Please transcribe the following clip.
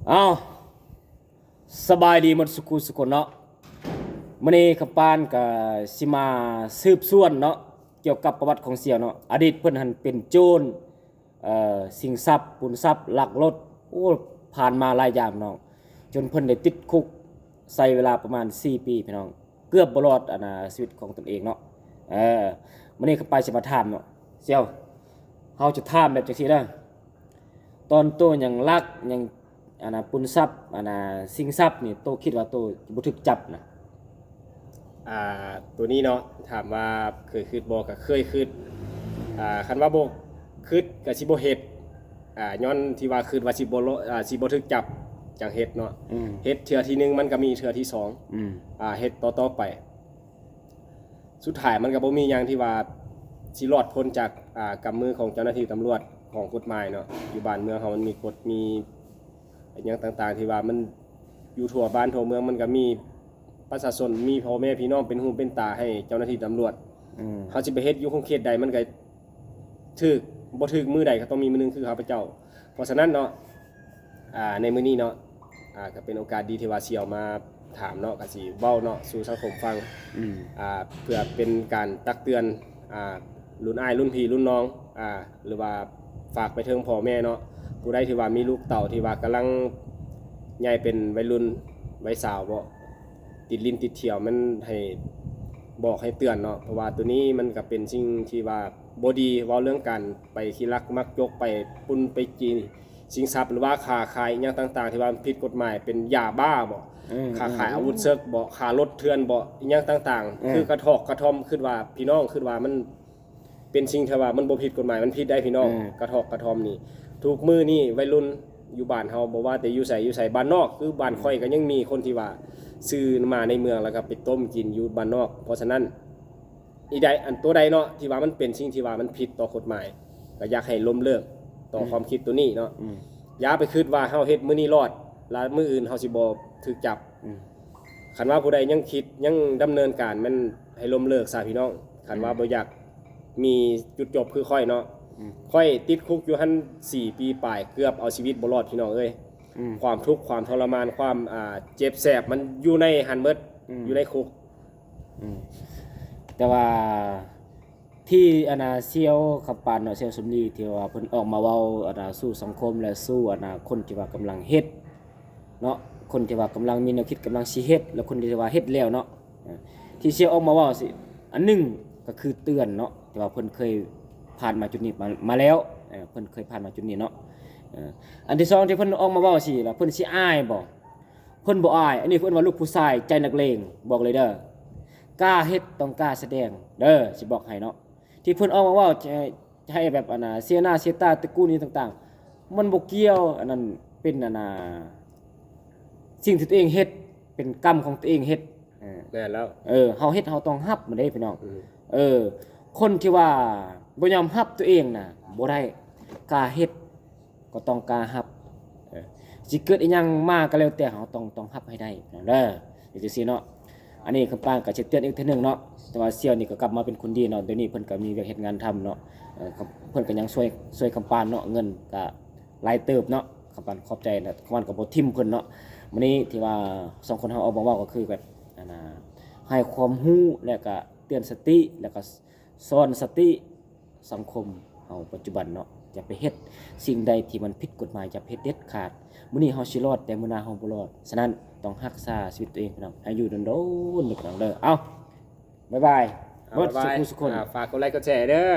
เอาสบายดีหมดสุขุสุคนเนาะมื้อนี้คำปานก็สิมาสืบสวนเนาะเกี่ยวกับประวัติของเสี่ยวเนาะอดีตเพิ่นหันเป็นโจรสิ่งทรัพย์ปุนทรัพย์ลักรถโอ้ผ่านมาหลายอย่างน้องจนเพิ่นได้ติดคุกใช้เวลาประมาณ4ปีพี่น้องเกือบบ่รอดชีวิตของตนเองเนาะมื้อนี้คำปานสิมาถามเนาะเสี่ยวเฮาจะถามแบบจังซี่เด้อตอนโตยังลักยังปุนทรัพย์สิ่งทรัพย์นี่โตคิดว่าโตบ่ถูกจับนะตัวนี้เนาะถามว่าเคยคิดบ่ก็เคยคิดคันว่าบ่คิดก็สิบ่เฮ็ดย้อนที่ว่าคิดว่าสิบ่ถูกจับจังเฮ็ดเนาะเฮ็ดเทื่อที่1มันก็มีเทื่อที่2เฮ็ดต่อไปสุดท้ายมันก็บ่มีหยังที่ว่าสิรอดพ้นจากกำมือของเจ้าหน้าที่ตำรวจของกฎหมายเนาะอยู่บ้านเมืองเฮามันมีกฎมีอย่างต่างๆที่ว่ามันอยู่ทั่วบ้านทั่วเมืองมันก็มีประชาชนมีพ่อแม่พี่น้องเป็นหูเป็นตาให้เจ้าหน้าที่ตำรวจเขาสิไปเฮ็ดอยู่ของเขตใดมันก็ถูกบ่ถูกมือใดก็ต้องมีมือนึงคือข้าพเจ้าเพราะฉะนั้นเนาะในมื้อนี้เนาะก็เป็นโอกาสดีที่ว่าสิเอามาถามเนาะก็สิเว้าเนาะสู่สังคมฟังเพื่อเป็นการตักเตือนรุ่นอ้ายรุ่นพี่รุ่นน้องหรือว่าฝากไปถึงพ่อแม่เนาะผู้ใดที่ว่ามีลูกเต่าที่ว่ากำลังใหญ่เป็นวัยรุ่นวัยสาวบ่ติดลิ้นติดเที่ยวมันให้บอกให้เตือนเนาะเพราะว่าตัวนี้มันก็เป็นสิ่งที่ว่าบ่ดีเว้าเรื่องการไปขี้ลักมักยกไปปุ้นไปกินสิงทรัพย์หรือว่าค้าขายอีหยังต่างๆที่ว่าผิดกฎหมายเป็นยาบ้าบ่ค้าขายอาวุธเซิกบ่ค้ารถเถื่อนบ่อีหยังต่างๆคือกระทอกกระทอมคิดว่าพี่น้องคิดว่ามันเป็นสิ่งที่ว่ามันบ่ผิดกฎหมายมันผิดได้พี่น้องกระทอกกระทอมนี่ทุกมื้อนี้วัยรุ่นอยู่บ้านเฮาบ่ว่าแต่อยู่ไสบ้านนอกคือบ้านข่อยก็ยังมีคนที่ว่าซื้อมาในเมืองแล้วก็ไปต้มกินอยู่บ้านนอกเพราะฉะนั้นอีใดอันตัวใดเนาะที่ว่ามันเป็นสิ่งที่ว่ามันผิดต่อกฎหมายก็อยากให้ล้มเลิกต่อความคิดตัวนี้เนาะอย่าไปคิดว่าเฮาเฮ็ดมื้อนี้รอดแล้วมื้ออื่นเฮาสิบ่ถูกจับคันว่าผู้ใดยังคิดยังดำเนินการมันให้ล้มเลิกซะพี่น้องคันว่าบ่อยากมีจุดจบคือค่อยเนาะค่อยติดคุกอยู่หั่น4 ปีปลายเกือบเอาชีวิตบ่รอดพี่น้องเอ้ยความทุกข์ความทรมานความเจ็บแสบมันอยู่ในหันเบิดอยู่ในคุกแต่ว่าที่เซียวขับปานเนาะเซียวสมนีที่ว่าเพิ่นออกมาเว้าสู่สังคมและสู่คนที่ว่ากำลังเฮ็ดเนาะคนที่ว่ากำลังมีแนวคิดกำลังสิเฮ็ดแล้วคนที่ว่าเฮ็ดแล้วเนาะที่เซียวออกมาเว้าสิอันหนึ่งก็คือเตือนเนาะที่ว่าเพิ่นเคยผ่านมาจุดนี้มาแล้วเพิ่นเคยผ่านมาจุดนี้เนาะอันที่2ที่เพิ่นออกมาเว้าสิล่ะเพิ่นสิอายบ่เพิ่นบ่อายอันนี้เพิ่นว่าลูกผู้ชายใจนักเลงบอกเลยเด้อกล้าเฮ็ดต้องกล้าแสดงเด้อสิบอกให้เนาะที่เพิ่นออกมาเว้าให้แบบเสียหน้าเสียตาตระกูลนี้ต่างๆมันบ่เกี่ยวอันนั้นเป็นสิ่งที่ตัวเองเฮ็ดเป็นกรรมของตัวเองเฮ็ดแม่นแล้วเฮาเฮ็ดเฮาต้องรับมันได้พี่น้องคนที่ว่าบ่ยอมรับตัวเองน่ะบ่ได้กล้าเฮ็ดก็ต้องกล้ารับสิเกิดอีหยังมาก็แล้วแต่เฮาต้องรับให้ได้เด้อจังซี่เนาะอันนี้คำปางก็สิเตือนอีกเทื่อนึงเนาะแต่ว่าเสี่ยวนี่ก็กลับมาเป็นคนดีเนาะเดี๋ยวนี้เพิ่นก็มีเวียกเฮ็ดงานทำเนาะเพิ่นก็ยังช่วยคำปานเนาะเงินก็หลายเติบเนาะคำปานขอบใจนะคำปานก็บ่ทิ่มเพิ่นเนาะมื้อนี้ที่ว่า2คนเฮาเอามาเว้าก็คือแบบให้ความรู้แล้วก็เตือนสติแล้วก็สอนสติสังคมเฮาปัจจุบันเนาะอย่าไปเฮ็ดสิ่งใดที่มันผิดกฎหมายอย่าเฮ็ดเด็ดขาดมื้อนี้เฮาสิรอดแต่มื้อหน้าเฮาบ่รอดฉะนั้นต้องรักษาชีวิตตัวเองพี่น้องให้อยู่โดนๆพี่น้องเด้อเอ้าบ๊ายบายสุขคนฝากกดไลค์กดแชร์เด้อ